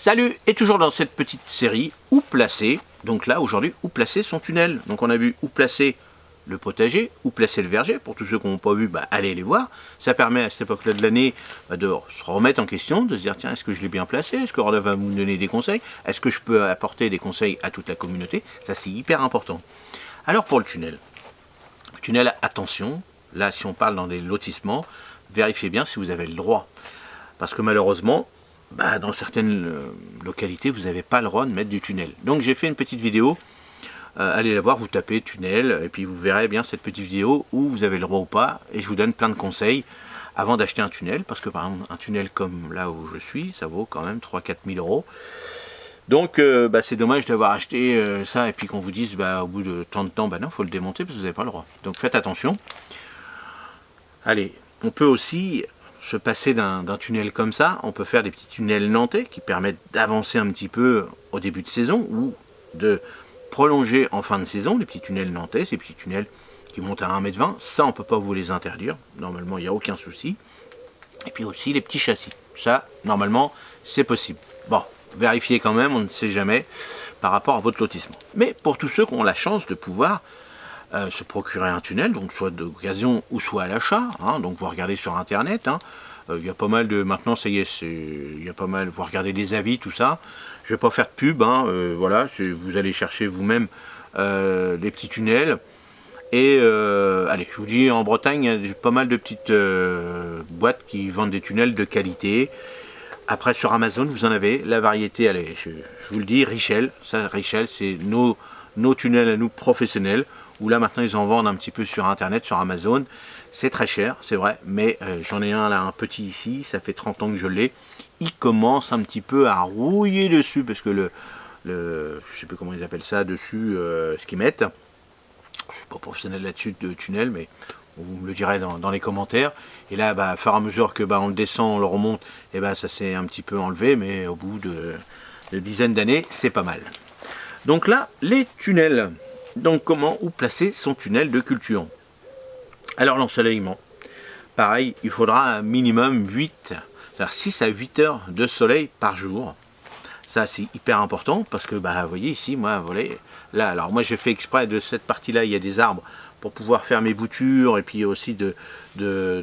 Salut, et toujours dans cette petite série, où placer, donc là aujourd'hui, où placer son tunnel. Donc on a vu où placer le potager, où placer le verger, pour tous ceux qui n'ont pas vu, allez les voir. Ça permet à cette époque-là de l'année de se remettre en question, de se dire tiens, est-ce que je l'ai bien placé, est-ce que Roda va me donner des conseils, est-ce que je peux apporter des conseils à toute la communauté, ça c'est hyper important. Alors pour le tunnel, attention, là si on parle dans des lotissements, vérifiez bien si vous avez le droit, parce que malheureusement, dans certaines localités, vous n'avez pas le droit de mettre du tunnel. Donc j'ai fait une petite vidéo, allez la voir, vous tapez tunnel, et puis vous verrez bien cette petite vidéo où vous avez le droit ou pas, et je vous donne plein de conseils avant d'acheter un tunnel, parce que par exemple, un tunnel comme là où je suis, ça vaut quand même 3-4 000 euros. Donc c'est dommage d'avoir acheté ça, et puis qu'on vous dise au bout de tant de temps, non, il faut le démonter parce que vous n'avez pas le droit. Donc faites attention. Allez, on peut aussi se passer d'un tunnel comme ça, on peut faire des petits tunnels nantais qui permettent d'avancer un petit peu au début de saison ou de prolonger en fin de saison, les petits tunnels nantais, ces petits tunnels qui montent à 1,20 m, ça on ne peut pas vous les interdire, normalement il n'y a aucun souci. Et puis aussi les petits châssis, ça normalement c'est possible. Bon, vérifiez quand même, on ne sait jamais par rapport à votre lotissement. Mais pour tous ceux qui ont la chance de pouvoir se procurer un tunnel, donc soit d'occasion ou soit à l'achat, donc vous regardez sur internet, il y a pas mal de, maintenant ça y est, il y a pas mal, vous regardez des avis, tout ça, je vais pas faire de pub, voilà, vous allez chercher vous-même les petits tunnels, et allez, je vous dis, en Bretagne, il y a pas mal de petites boîtes qui vendent des tunnels de qualité. Après sur Amazon, vous en avez la variété, allez, je vous le dis, Richel, ça Richel, c'est nos tunnels à nous professionnels, où là maintenant ils en vendent un petit peu sur internet, sur Amazon. C'est très cher, c'est vrai, mais j'en ai un là, un petit ici, ça fait 30 ans que je l'ai. Il commence un petit peu à rouiller dessus, parce que je sais plus comment ils appellent ça dessus, ce qu'ils mettent. Je suis pas professionnel là-dessus de tunnel, mais vous me le direz dans les commentaires. Et là, à fur et à mesure que on le descend, on le remonte, et ça s'est un petit peu enlevé, mais au bout de dizaines d'années, c'est pas mal. Donc là, les tunnels. Donc comment, où placer son tunnel de culture? Alors l'ensoleillement, pareil, il faudra un minimum 6 à 8 heures de soleil par jour. Ça c'est hyper important parce que vous voyez ici, moi, voilà, là, alors moi j'ai fait exprès de cette partie-là, il y a des arbres pour pouvoir faire mes boutures et puis aussi de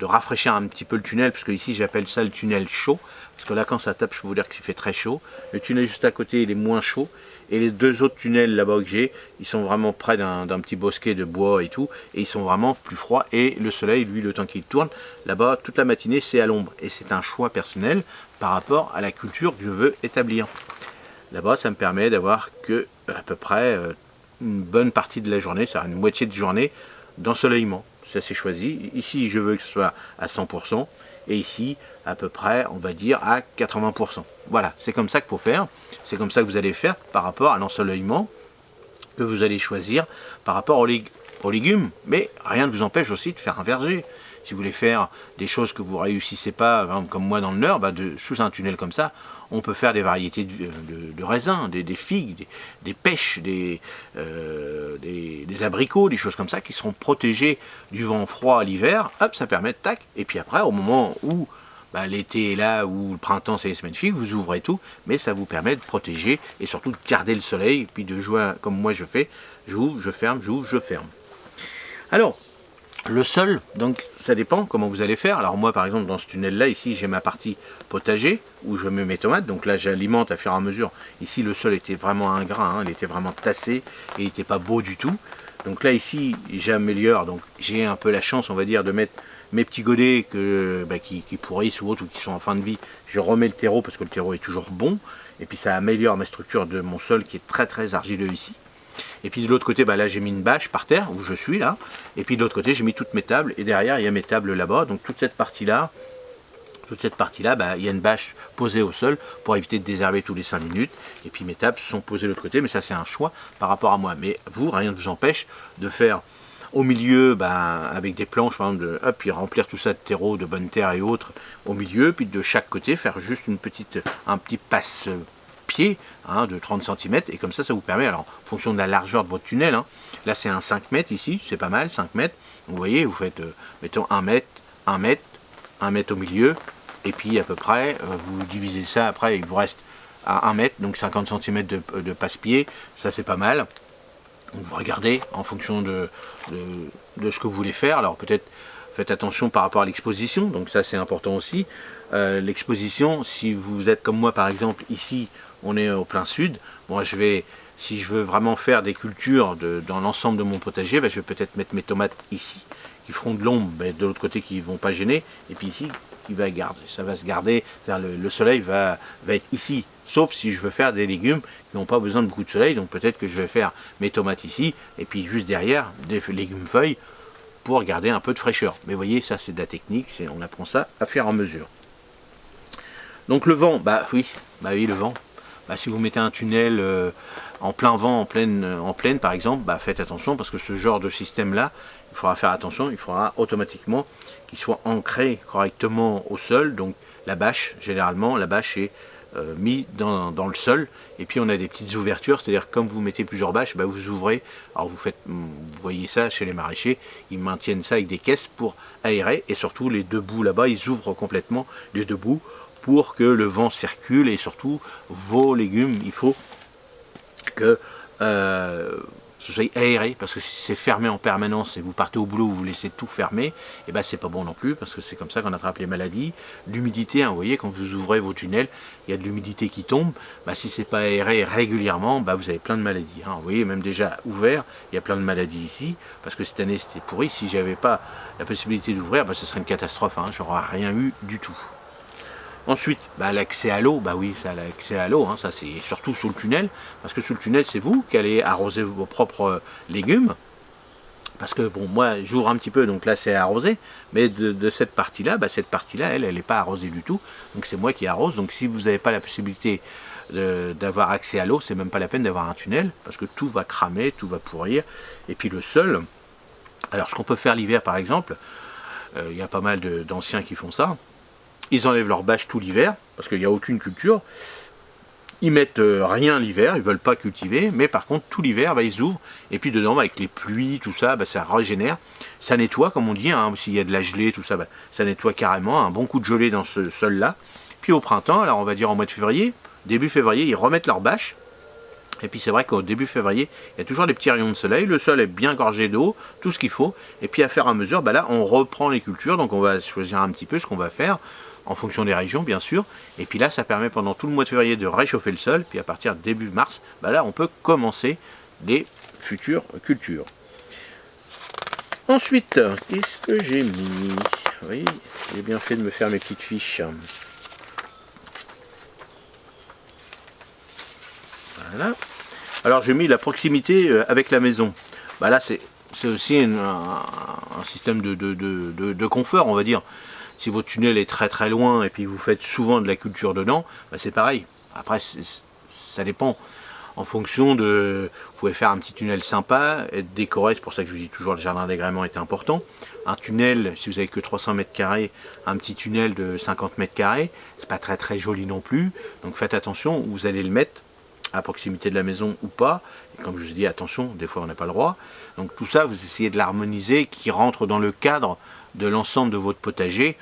rafraîchir un petit peu le tunnel, parce que ici j'appelle ça le tunnel chaud, parce que là quand ça tape, je peux vous dire qu'il fait très chaud. Le tunnel juste à côté il est moins chaud, et les deux autres tunnels là-bas que j'ai, ils sont vraiment près d'un petit bosquet de bois et tout, et ils sont vraiment plus froids, et le soleil, lui, le temps qu'il tourne, là-bas, toute la matinée, c'est à l'ombre, et c'est un choix personnel par rapport à la culture que je veux établir. Là-bas, ça me permet d'avoir que à peu près une bonne partie de la journée, c'est-à-dire une moitié de journée d'ensoleillement. Ça c'est choisi. Ici, je veux que ce soit à 100%, et ici, à peu près, on va dire, à 80%. Voilà, c'est comme ça qu'il faut faire. C'est comme ça que vous allez faire par rapport à l'ensoleillement que vous allez choisir par rapport aux légumes. Mais rien ne vous empêche aussi de faire un verger. Si vous voulez faire des choses que vous ne réussissez pas, comme moi dans le Nord, sous un tunnel comme ça, on peut faire des variétés de raisins, des figues, des pêches, des abricots, des choses comme ça qui seront protégées du vent froid à l'hiver. Hop, ça permet de tac. Et puis après, au moment où l'été est là, ou le printemps c'est les semaines figues, vous ouvrez tout, mais ça vous permet de protéger et surtout de garder le soleil, et puis de jouer comme moi je fais, j'ouvre, je ferme, j'ouvre, je ferme. Alors, le sol, donc ça dépend comment vous allez faire. Alors moi par exemple dans ce tunnel là, ici j'ai ma partie potager où je mets mes tomates, donc là j'alimente à fur et à mesure. Ici le sol était vraiment ingrat, il était vraiment tassé et il n'était pas beau du tout. Donc là ici j'améliore, donc j'ai un peu la chance on va dire de mettre mes petits godets qui pourrissent ou autres, ou qui sont en fin de vie. Je remets le terreau parce que le terreau est toujours bon, et puis ça améliore ma structure de mon sol qui est très très argileux ici. Et puis de l'autre côté, là j'ai mis une bâche par terre où je suis là, et puis de l'autre côté j'ai mis toutes mes tables, et derrière il y a mes tables là-bas. Donc toute cette partie là, il y a une bâche posée au sol pour éviter de désherber tous les 5 minutes, et puis mes tables sont posées de l'autre côté, mais ça c'est un choix par rapport à moi. Mais vous, rien ne vous empêche de faire au milieu, avec des planches, par exemple, puis remplir tout ça de terreau, de bonne terre et autres au milieu, puis de chaque côté faire juste un petit passe-pied de 30 cm, et comme ça, ça vous permet, alors en fonction de la largeur de votre tunnel, là c'est un 5 mètres ici, c'est pas mal, 5 mètres, vous voyez, vous faites, mettons 1 mètre, 1 mètre, 1 mètre au milieu, et puis à peu près, vous divisez ça, après il vous reste à 1 mètre, donc 50 cm de passe-pied, ça c'est pas mal. Donc vous regardez en fonction de ce que vous voulez faire. Alors peut-être faites attention par rapport à l'exposition, donc ça c'est important aussi. L'exposition, si vous êtes comme moi par exemple, ici on est au plein sud, moi si je veux vraiment faire des cultures dans l'ensemble de mon potager, ben, je vais peut-être mettre mes tomates ici, qui feront de l'ombre, ben, de l'autre côté qui ne vont pas gêner, et puis ici, ça va se garder, le soleil va être ici, sauf si je veux faire des légumes qui n'ont pas besoin de beaucoup de soleil, donc peut-être que je vais faire mes tomates ici, et puis juste derrière, des légumes feuilles, pour garder un peu de fraîcheur. Mais vous voyez, ça c'est de la technique, on apprend ça à faire en mesure. Donc le vent, bah oui le vent. Bah, si vous mettez un tunnel en plein vent, en pleine par exemple, bah, faites attention parce que ce genre de système là, il faudra faire attention, il faudra automatiquement qu'il soit ancré correctement au sol. Donc la bâche, généralement, la bâche est mise dans le sol, et puis on a des petites ouvertures, c'est-à-dire comme vous mettez plusieurs bâches, bah, vous ouvrez, alors vous voyez ça chez les maraîchers, ils maintiennent ça avec des caisses pour aérer, et surtout les deux bouts là-bas, ils ouvrent complètement les deux bouts, pour que le vent circule, et surtout vos légumes, il faut que ce soit aéré, parce que si c'est fermé en permanence et vous partez au boulot, vous laissez tout fermé, et ben c'est pas bon non plus, parce que c'est comme ça qu'on attrape les maladies. L'humidité, hein, vous voyez, quand vous ouvrez vos tunnels, il y a de l'humidité qui tombe, bah, si c'est pas aéré régulièrement, bah, vous avez plein de maladies. Hein. Vous voyez, même déjà ouvert, il y a plein de maladies ici, parce que cette année c'était pourri. Si j'avais pas la possibilité d'ouvrir, bah, ce serait une catastrophe, hein, j'aurais rien eu du tout. Ensuite, bah, l'accès à l'eau, bah oui, ça, l'accès à l'eau, hein, ça c'est surtout sous le tunnel, parce que sous le tunnel, c'est vous qui allez arroser vos propres légumes. Parce que bon, moi j'ouvre un petit peu, donc là c'est arrosé, mais de cette partie-là, bah, cette partie-là, elle n'est pas arrosée du tout, donc c'est moi qui arrose. Donc si vous n'avez pas la possibilité d'avoir accès à l'eau, c'est même pas la peine d'avoir un tunnel, parce que tout va cramer, tout va pourrir. Et puis le sol, alors ce qu'on peut faire l'hiver par exemple, il y a pas mal d'anciens qui font ça. Ils enlèvent leur bâche tout l'hiver, parce qu'il n'y a aucune culture. Ils mettent rien l'hiver, ils ne veulent pas cultiver, mais par contre tout l'hiver, bah, ils ouvrent, et puis dedans, bah, avec les pluies, tout ça, bah, ça régénère, ça nettoie, comme on dit, hein, s'il y a de la gelée, tout ça, bah, ça nettoie carrément, un bon coup de gelée dans ce sol-là. Puis au printemps, alors on va dire en mois de février, début février, ils remettent leur bâche, et puis c'est vrai qu'au début février, il y a toujours des petits rayons de soleil, le sol est bien gorgé d'eau, tout ce qu'il faut, et puis à faire à mesure, bah, là on reprend les cultures, donc on va choisir un petit peu ce qu'on va faire, en fonction des régions bien sûr, et puis là ça permet pendant tout le mois de février de réchauffer le sol, puis à partir de début mars, bah là on peut commencer les futures cultures. Ensuite, qu'est-ce que j'ai mis? Oui, j'ai bien fait de me faire mes petites fiches. Voilà. Alors j'ai mis la proximité avec la maison. Bah là c'est aussi un système de confort, on va dire. Si votre tunnel est très très loin et puis vous faites souvent de la culture dedans, bah c'est pareil. Après, ça dépend. En fonction de... Vous pouvez faire un petit tunnel sympa, être décoré, c'est pour ça que je vous dis toujours le jardin d'agrément est important. Un tunnel, si vous avez que 300 mètres carrés, un petit tunnel de 50 mètres carrés, c'est pas très très joli non plus. Donc faites attention où vous allez le mettre, à proximité de la maison ou pas. Et comme je vous dis, attention, des fois on n'a pas le droit. Donc tout ça, vous essayez de l'harmoniser, qui rentre dans le cadre de l'ensemble de votre potager.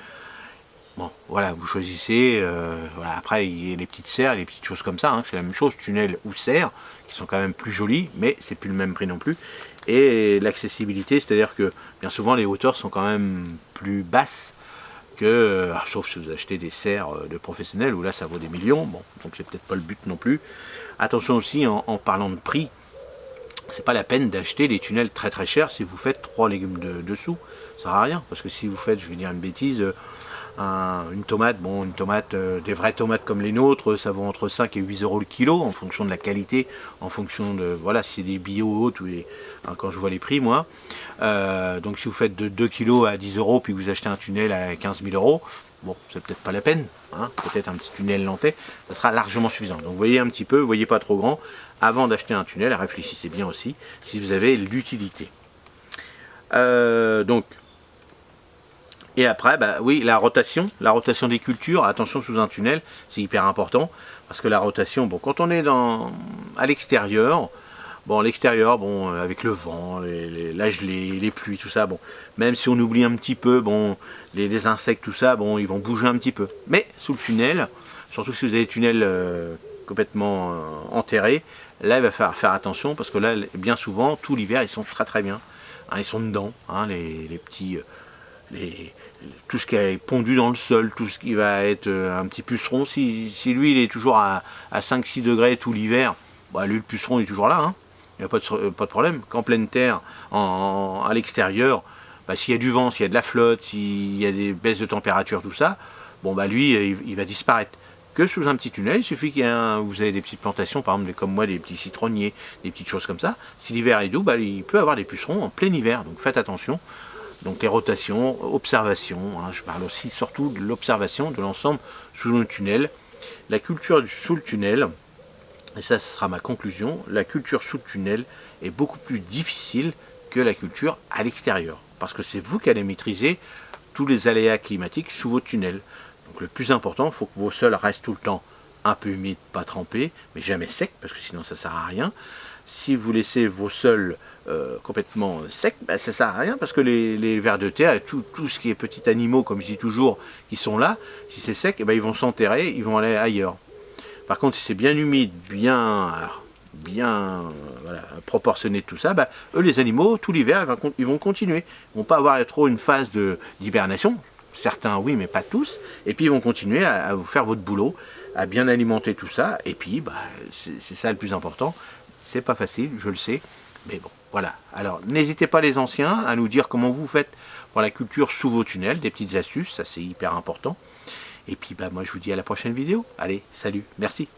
Bon, voilà, vous choisissez, voilà. Après il y a les petites serres, les petites choses comme ça, hein, c'est la même chose, tunnel ou serre, qui sont quand même plus jolies, mais c'est plus le même prix non plus. Et l'accessibilité, c'est-à-dire que bien souvent les hauteurs sont quand même plus basses que, sauf si vous achetez des serres de professionnels, où là ça vaut des millions, bon, donc c'est peut-être pas le but non plus. Attention aussi, en parlant de prix, c'est pas la peine d'acheter des tunnels très très chers si vous faites 3 légumes dessous, ça sert à rien, parce que si vous faites, je vais dire une bêtise, une tomate, bon, une tomate, des vraies tomates comme les nôtres, ça vaut entre 5 et 8 euros le kilo, en fonction de la qualité, en fonction de, voilà, si c'est des bio ou autres, hein, quand je vois les prix, moi. Donc si vous faites de 2 kilos à 10 euros, puis vous achetez un tunnel à 15 000 euros, bon, c'est peut-être pas la peine, hein, peut-être un petit tunnel nantais, ça sera largement suffisant. Donc voyez un petit peu, voyez pas trop grand, avant d'acheter un tunnel, réfléchissez bien aussi, si vous avez l'utilité. Donc, et après, bah oui, la rotation des cultures, attention sous un tunnel, c'est hyper important, parce que la rotation, bon, quand on est à l'extérieur, bon, l'extérieur, bon, avec le vent, la gelée, les pluies, tout ça, bon, même si on oublie un petit peu, bon, les insectes, tout ça, bon, ils vont bouger un petit peu. Mais sous le tunnel, surtout si vous avez des tunnels complètement enterrés, là il va falloir faire attention parce que là bien souvent tout l'hiver ils sont très bien, hein, ils sont dedans, hein, les petits, tout ce qui est pondu dans le sol, tout ce qui va être un petit puceron, si lui il est toujours à 5-6 degrés tout l'hiver, bah, lui le puceron il est toujours là, hein, il n'y a pas de problème. Qu'en pleine terre, à l'extérieur, bah, s'il y a du vent, s'il y a de la flotte, s'il y a des baisses de température, tout ça, bon bah lui il va disparaître. Que sous un petit tunnel, il suffit qu'il y ait vous avez des petites plantations, par exemple comme moi, des petits citronniers, des petites choses comme ça. Si l'hiver est doux, bah, il peut avoir des pucerons en plein hiver, donc faites attention. Donc les rotations, observation, hein, je parle aussi surtout de l'observation de l'ensemble sous le tunnel. La culture sous le tunnel, et ça ce sera ma conclusion, la culture sous le tunnel est beaucoup plus difficile que la culture à l'extérieur. Parce que c'est vous qui allez maîtriser tous les aléas climatiques sous votre tunnel. Donc le plus important, il faut que vos sols restent tout le temps un peu humides, pas trempés, mais jamais secs, parce que sinon ça ne sert à rien. Si vous laissez vos sols complètement secs, bah, ça ne sert à rien, parce que les vers de terre, et tout ce qui est petits animaux, comme je dis toujours, qui sont là, si c'est sec, eh ben, ils vont s'enterrer, ils vont aller ailleurs. Par contre, si c'est bien humide, bien voilà, proportionné tout ça, bah, eux les animaux, tout l'hiver, ils vont continuer. Ils ne vont pas avoir trop une phase d'hibernation. Certains oui, mais pas tous. Et puis ils vont continuer à vous faire votre boulot, à bien alimenter tout ça. Et puis bah, c'est ça le plus important. C'est pas facile, je le sais. Mais bon, voilà. Alors n'hésitez pas les anciens à nous dire comment vous faites pour la culture sous vos tunnels, des petites astuces, ça c'est hyper important. Et puis bah, moi je vous dis à la prochaine vidéo. Allez, salut, merci.